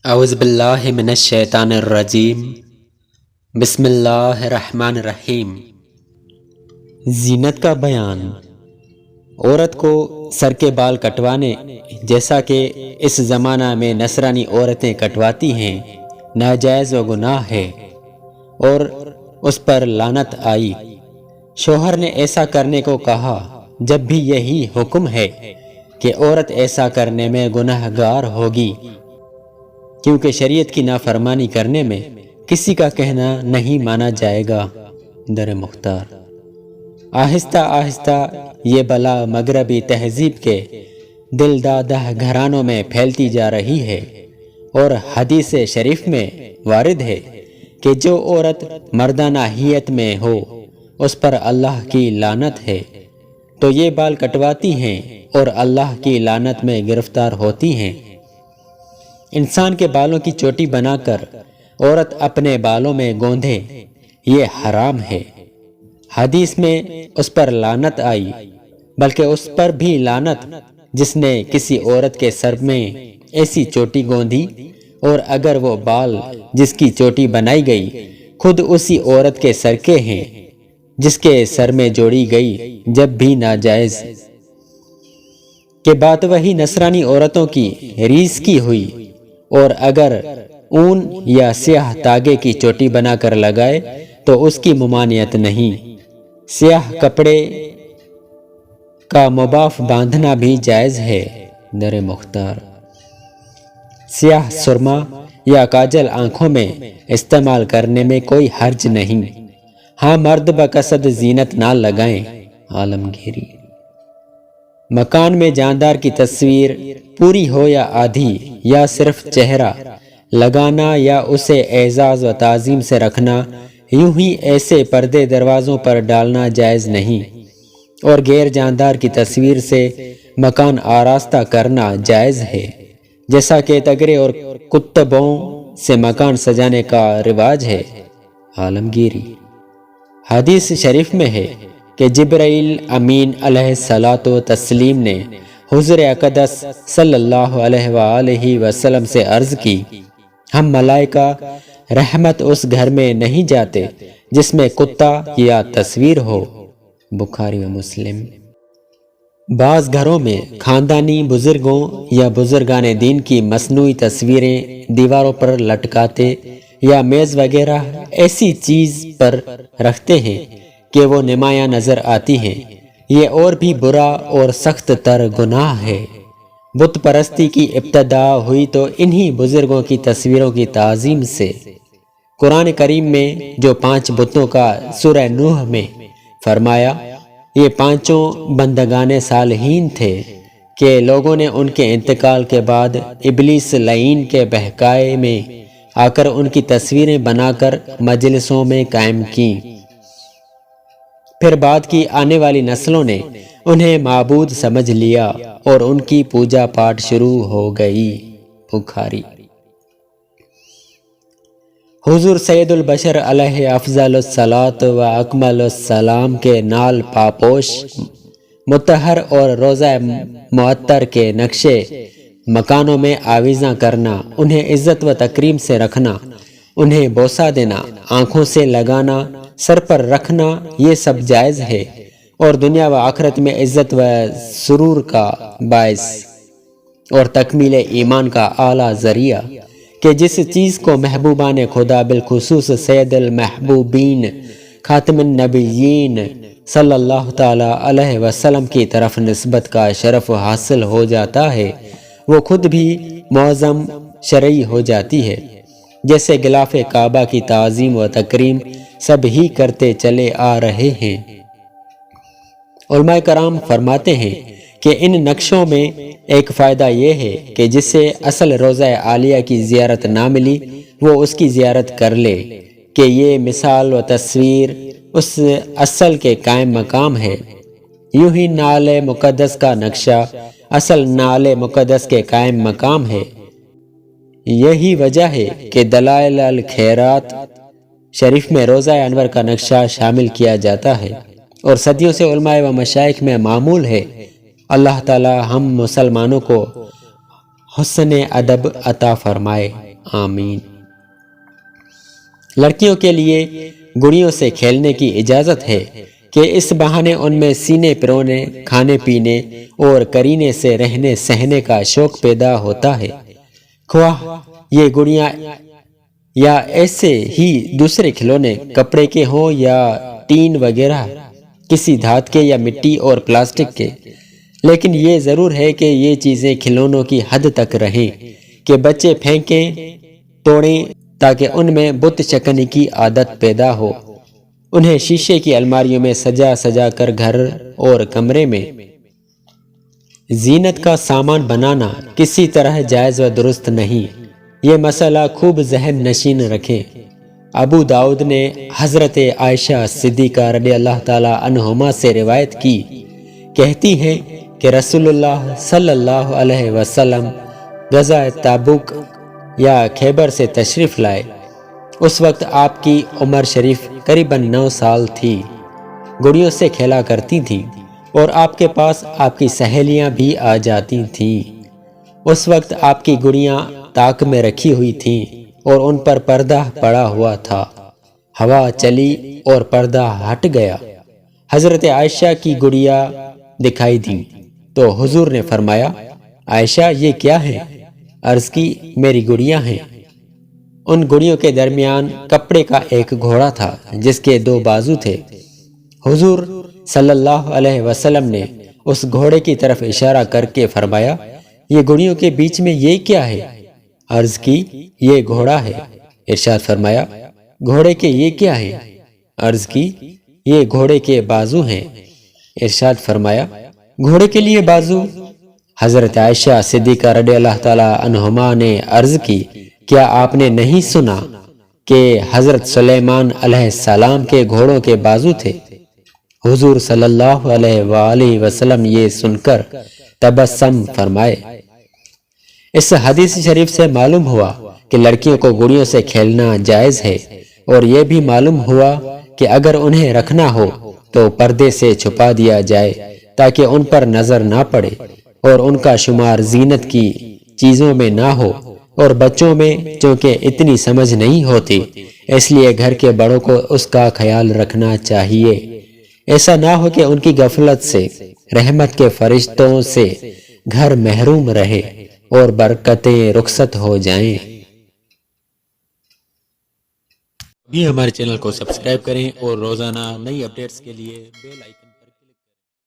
اعوذ باللہ من الشیطان الرجیم بسم اللہ الرحمن الرحیم۔ زینت کا بیان۔ عورت کو سر کے بال کٹوانے جیسا کہ اس زمانہ میں نصرانی عورتیں کٹواتی ہیں ناجائز و گناہ ہے اور اس پر لعنت آئی۔ شوہر نے ایسا کرنے کو کہا جب بھی یہی حکم ہے کہ عورت ایسا کرنے میں گناہ گار ہوگی، کیونکہ شریعت کی نافرمانی کرنے میں کسی کا کہنا نہیں مانا جائے گا۔ در مختار۔ آہستہ آہستہ یہ بلا مغربی تہذیب کے دل دادہ گھرانوں میں پھیلتی جا رہی ہے، اور حدیث شریف میں وارد ہے کہ جو عورت مردانہ حیت میں ہو اس پر اللہ کی لعنت ہے، تو یہ بال کٹواتی ہیں اور اللہ کی لعنت میں گرفتار ہوتی ہیں۔ انسان کے بالوں کی چوٹی بنا کر عورت اپنے بالوں میں گوندھے، یہ حرام ہے۔ حدیث میں اس پر لعنت آئی، بلکہ اس پر بھی لعنت جس نے کسی عورت کے سر میں ایسی چوٹی گوندھی، اور اگر وہ بال جس کی چوٹی بنائی گئی خود اسی عورت کے سر کے ہیں جس کے سر میں جوڑی گئی، جب بھی ناجائز کہ بات وہی نصرانی عورتوں کی ریس کی ہوئی، اور اگر اون یا سیاہ تاگے کی چوٹی بنا کر لگائے تو اس کی ممانعت نہیں۔ سیاہ کپڑے کا مباف باندھنا بھی جائز ہے۔ در مختار۔ سیاہ سرما یا کاجل آنکھوں میں استعمال کرنے میں کوئی حرج نہیں، ہاں مرد بقصد زینت نہ لگائیں۔ عالمگیری۔ مکان میں جاندار کی تصویر پوری ہو یا آدھی، یا صرف چہرہ لگانا یا اسے اعزاز و تعظیم سے رکھنا، یوں ہی ایسے پردے دروازوں پر ڈالنا جائز نہیں، اور غیر جاندار کی تصویر سے مکان آراستہ کرنا جائز ہے، جیسا کہ تگرے اور کتبوں سے مکان سجانے کا رواج ہے۔ عالمگیری۔ حدیث شریف میں ہے کہ جبرائیل امین علیہ الصلاۃ والتسلیم نے حضور اقدس صلی اللہ علیہ وآلہ وسلم سے عرض کی، ہم ملائکہ رحمت اس گھر میں نہیں جاتے جس میں کتا یا تصویر ہو۔ بخاری و مسلم۔ بعض گھروں میں خاندانی بزرگوں یا بزرگان دین کی مصنوعی تصویریں دیواروں پر لٹکاتے یا میز وغیرہ ایسی چیز پر رکھتے ہیں کہ وہ نمایاں نظر آتی ہیں، یہ اور بھی برا اور سخت تر گناہ ہے۔ بت پرستی کی ابتدا ہوئی تو انہی بزرگوں کی تصویروں کی تعظیم سے۔ قرآن کریم میں جو 5 بتوں کا سورہ نوح میں فرمایا، یہ 5 بندگان صالحین تھے کہ لوگوں نے ان کے انتقال کے بعد ابلیس لعین کے بہکائے میں آ کر ان کی تصویریں بنا کر مجلسوں میں قائم کیں۔ پھر بعد کی آنے والی نسلوں نے انہیں معبود سمجھ لیا اور ان کی پوجا پاٹ شروع ہو گئی۔ بخاری۔ حضور سید البشر علیہ افضل الصلاۃ و اکمل السلام کے نال پاپوش مطہر اور روضہ معطر کے نقشے مکانوں میں آویزاں کرنا، انہیں عزت و تکریم سے رکھنا، انہیں بوسہ دینا، آنکھوں سے لگانا، سر پر رکھنا، یہ سب جائز ہے، اور دنیا و آخرت میں عزت و سرور کا باعث اور تکمیل ایمان کا اعلیٰ ذریعہ کہ جس چیز کو محبوبان خدا بالخصوص سید المحبوبین خاتم النبیین صلی اللہ تعالی علیہ وسلم کی طرف نسبت کا شرف حاصل ہو جاتا ہے، وہ خود بھی معظم شرعی ہو جاتی ہے، جیسے غلاف کعبہ کی تعظیم و تکریم سب ہی کرتے چلے آ رہے ہیں۔ علماء کرام فرماتے ہیں کہ ان نقشوں میں ایک فائدہ یہ ہے کہ جسے اصل روضہ عالیہ کی زیارت نہ ملی وہ اس کی زیارت کر لے، کہ یہ مثال و تصویر اس اصل کے قائم مقام ہے۔ یوں ہی نال مقدس کا نقشہ اصل نال مقدس کے قائم مقام ہے۔ یہی وجہ ہے کہ دلائل الخیرات شریف میں روضہ انور کا نقشہ شامل کیا جاتا ہے، اور صدیوں سے علماء و مشائخ میں معمول ہے۔ اللہ تعالی ہم مسلمانوں کو حسن ادب عطا فرمائے۔ آمین۔ لڑکیوں کے لیے گڑیوں سے کھیلنے کی اجازت ہے کہ اس بہانے ان میں سینے پرونے، کھانے پینے اور کرینے سے رہنے سہنے کا شوق پیدا ہوتا ہے، خواہ یہ گڑیاں یا ایسے ہی دوسرے کھلونے کپڑے کے ہوں یا ٹین وغیرہ، کسی دھات کے یا مٹی اور پلاسٹک کے، لیکن یہ ضرور ہے کہ یہ چیزیں کھلونوں کی حد تک رہیں کہ بچے پھینکیں توڑیں، تاکہ ان میں بت شکنی کی عادت پیدا ہو۔ انہیں شیشے کی الماریوں میں سجا سجا کر گھر اور کمرے میں زینت کا سامان بنانا کسی طرح جائز و درست نہیں۔ یہ مسئلہ خوب ذہن نشین رکھیں۔ ابو داؤد نے حضرت عائشہ صدیقہ رضی اللہ تعالی عنہما سے روایت کی، کہتی ہیں کہ رسول اللہ صلی اللہ علیہ وسلم غزوہ تبوک یا خیبر سے تشریف لائے۔ اس وقت آپ کی عمر شریف قریباً 9 سال تھی۔ گڑیوں سے کھیلا کرتی تھیں اور آپ کے پاس آپ کی سہیلیاں بھی آ جاتی تھیں۔ اس وقت آپ کی گڑیاں طاق میں رکھی ہوئی تھیں اور ان پر پردہ پڑا ہوا تھا۔ ہوا چلی اور پردہ ہٹ گیا۔ حضرت عائشہ کی گڑیا دکھائی دیں تو حضور نے فرمایا، عائشہ یہ کیا ہے؟ عرض کی، میری گڑیاں ہیں۔ ان گڑیوں کے درمیان کپڑے کا ایک گھوڑا تھا جس کے 2 بازو تھے۔ حضور صلی اللہ علیہ وسلم نے اس گھوڑے کی طرف اشارہ کر کے فرمایا، یہ گڑیوں کے بیچ میں یہ کیا ہے؟ عرض کی، یہ گھوڑا ہے۔ ارشاد فرمایا، گھوڑے کے یہ کیا ہے؟ عرض کی، یہ گھوڑے کے بازو ہیں۔ ارشاد فرمایا، گھوڑے کے لیے بازو؟ حضرت عائشہ صدیقہ رضی اللہ تعالی عنہما نے عرض کی، کیا آپ نے نہیں سنا کہ حضرت سلیمان علیہ السلام کے گھوڑوں کے بازو تھے؟ حضور صلی اللہ علیہ وآلہ وسلم یہ سن کر تبسم فرمائے۔ اس حدیث شریف سے معلوم ہوا کہ لڑکیوں کو گڑیوں سے کھیلنا جائز ہے، اور یہ بھی معلوم ہوا کہ اگر انہیں رکھنا ہو تو پردے سے چھپا دیا جائے تاکہ ان پر نظر نہ پڑے، اور ان کا شمار زینت کی چیزوں میں نہ ہو۔ اور بچوں میں چونکہ اتنی سمجھ نہیں ہوتی، اس لیے گھر کے بڑوں کو اس کا خیال رکھنا چاہیے، ایسا نہ ہو کہ ان کی غفلت سے رحمت کے فرشتوں سے گھر محروم رہے اور برکتیں رخصت ہو جائیں۔ ابھی ہمارے چینل کو سبسکرائب کریں اور روزانہ نئی اپڈیٹس کے لیے بیل آئیکن